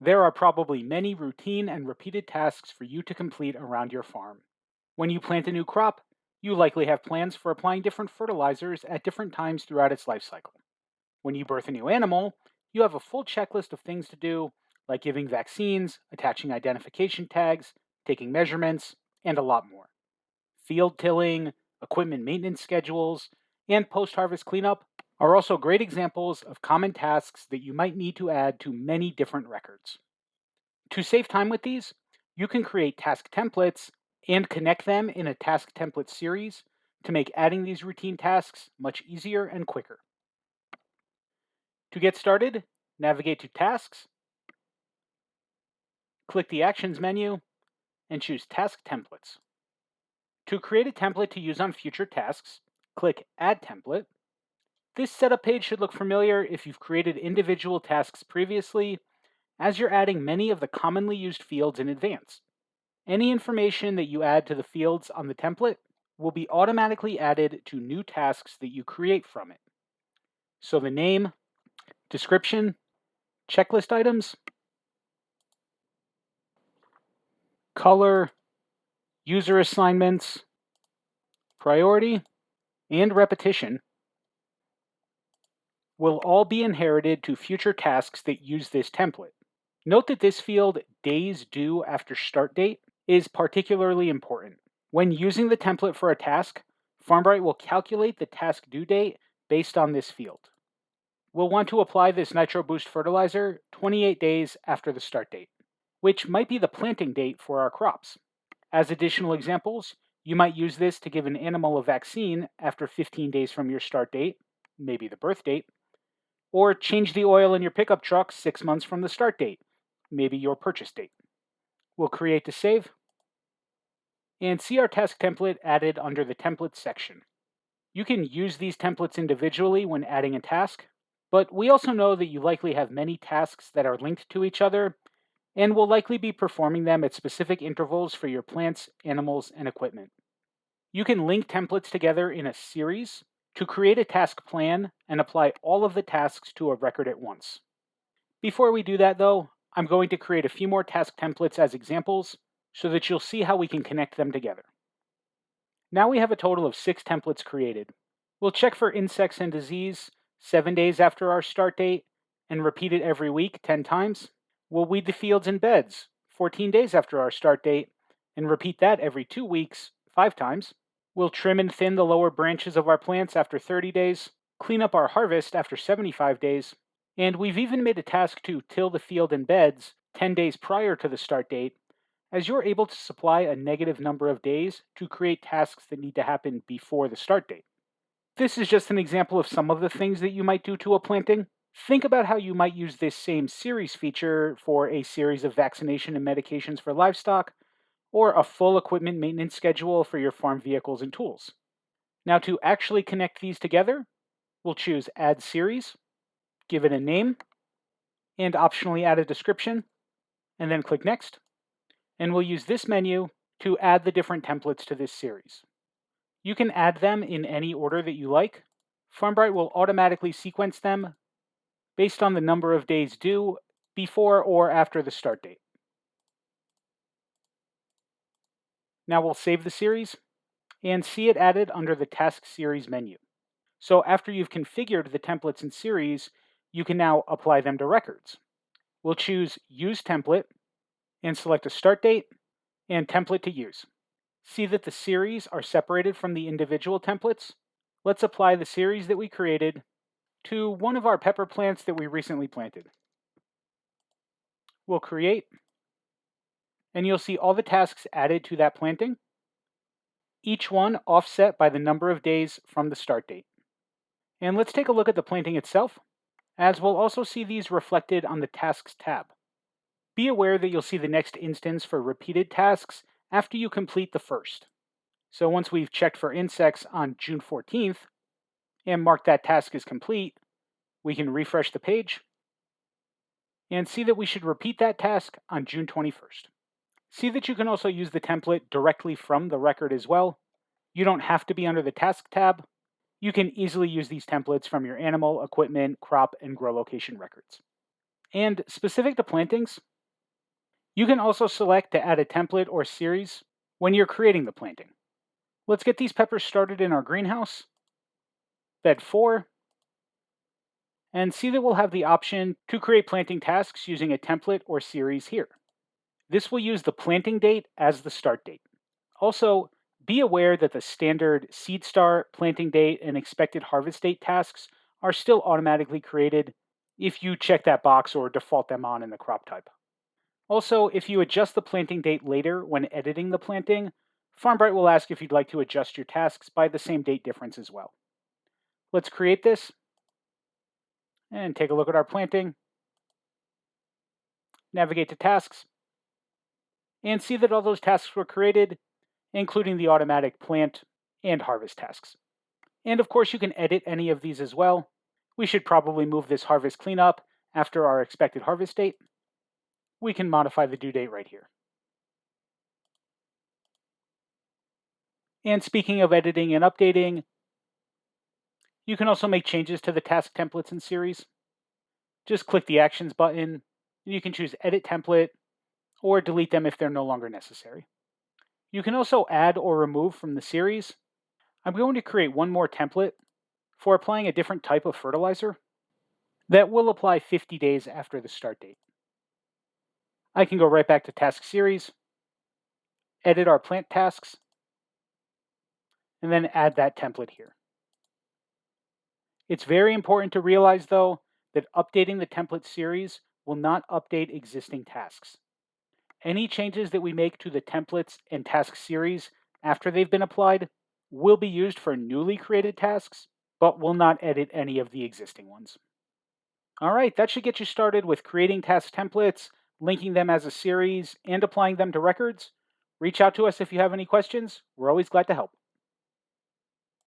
There are probably many routine and repeated tasks for you to complete around your farm. When you plant a new crop, you likely have plans for applying different fertilizers at different times throughout its life cycle. When you birth a new animal, you have a full checklist of things to do, like giving vaccines, attaching identification tags, taking measurements, and a lot more. Field tilling, equipment maintenance schedules, and post harvest cleanup are also great examples of common tasks that you might need to add to many different records. To save time with these, you can create task templates and connect them in a task template series to make adding these routine tasks much easier and quicker. To get started, navigate to Tasks, click the Actions menu, and choose Task Templates. To create a template to use on future tasks, click Add Template. This setup page should look familiar if you've created individual tasks previously, as you're adding many of the commonly used fields in advance. Any information that you add to the fields on the template will be automatically added to new tasks that you create from it. So the name, description, checklist items, color, user assignments, priority, and repetition will all be inherited to future tasks that use this template. Note that this field, days due after start date, is particularly important. When using the template for a task, FarmBright will calculate the task due date based on this field. We'll want to apply this Nitro Boost fertilizer 28 days after the start date, which might be the planting date for our crops. As additional examples, you might use this to give an animal a vaccine after 15 days from your start date, maybe the birth date, or change the oil in your pickup truck 6 months from the start date, maybe your purchase date. We'll create to save, and see our task template added under the Templates section. You can use these templates individually when adding a task, but we also know that you likely have many tasks that are linked to each other and will likely be performing them at specific intervals for your plants, animals, and equipment. You can link templates together in a series to create a task plan and apply all of the tasks to a record at once. Before we do that though, I'm going to create a few more task templates as examples so that you'll see how we can connect them together. Now we have a total of 6 templates created. We'll check for insects and disease 7 days after our start date and repeat it every week 10 times. We'll weed the fields and beds 14 days after our start date and repeat that every 2 weeks 5 times. We'll trim and thin the lower branches of our plants after 30 days, clean up our harvest after 75 days, and we've even made a task to till the field and beds 10 days prior to the start date, as you're able to supply a negative number of days to create tasks that need to happen before the start date. This is just an example of some of the things that you might do to a planting. Think about how you might use this same series feature for a series of vaccination and medications for livestock, or a full equipment maintenance schedule for your farm vehicles and tools. Now to actually connect these together, we'll choose Add Series, give it a name, and optionally add a description, and then click Next. And we'll use this menu to add the different templates to this series. You can add them in any order that you like. FarmBright will automatically sequence them based on the number of days due before or after the start date. Now we'll save the series and see it added under the Task Series menu. So after you've configured the templates and series, you can now apply them to records. We'll choose Use Template and select a start date and template to use. See that the series are separated from the individual templates. Let's apply the series that we created to one of our pepper plants that we recently planted. We'll create, and you'll see all the tasks added to that planting, each one offset by the number of days from the start date. And let's take a look at the planting itself, as we'll also see these reflected on the Tasks tab. Be aware that you'll see the next instance for repeated tasks after you complete the first. So once we've checked for insects on June 14th and marked that task as complete, we can refresh the page and see that we should repeat that task on June 21st. See that you can also use the template directly from the record as well. You don't have to be under the Task tab. You can easily use these templates from your animal, equipment, crop, and grow location records. And specific to plantings, You can also select to add a template or series when you're creating the planting. Let's get these peppers started in our greenhouse, bed 4, and see that we'll have the option to create planting tasks using a template or series here. This will use the planting date as the start date. Also, be aware that the standard seed start, planting date, and expected harvest date tasks are still automatically created if you check that box or default them on in the crop type. Also, if you adjust the planting date later when editing the planting, FarmBright will ask if you'd like to adjust your tasks by the same date difference as well. Let's create this and take a look at our planting. Navigate to tasks and see that all those tasks were created, including the automatic plant and harvest tasks. And of course, you can edit any of these as well. We should probably move this harvest cleanup after our expected harvest date. We can modify the due date right here. And speaking of editing and updating, you can also make changes to the task templates and series. Just click the Actions button, and you can choose Edit Template or delete them if they're no longer necessary. You can also add or remove from the series. I'm going to create one more template for applying a different type of fertilizer that will apply 50 days after the start date. I can go right back to Task Series, edit our plant tasks, and then add that template here. It's very important to realize, though, that updating the template series will not update existing tasks. Any changes that we make to the templates and task series after they've been applied will be used for newly created tasks, but will not edit any of the existing ones. All right, that should get you started with creating task templates, linking them as a series, and applying them to records. Reach out to us if you have any questions. We're always glad to help.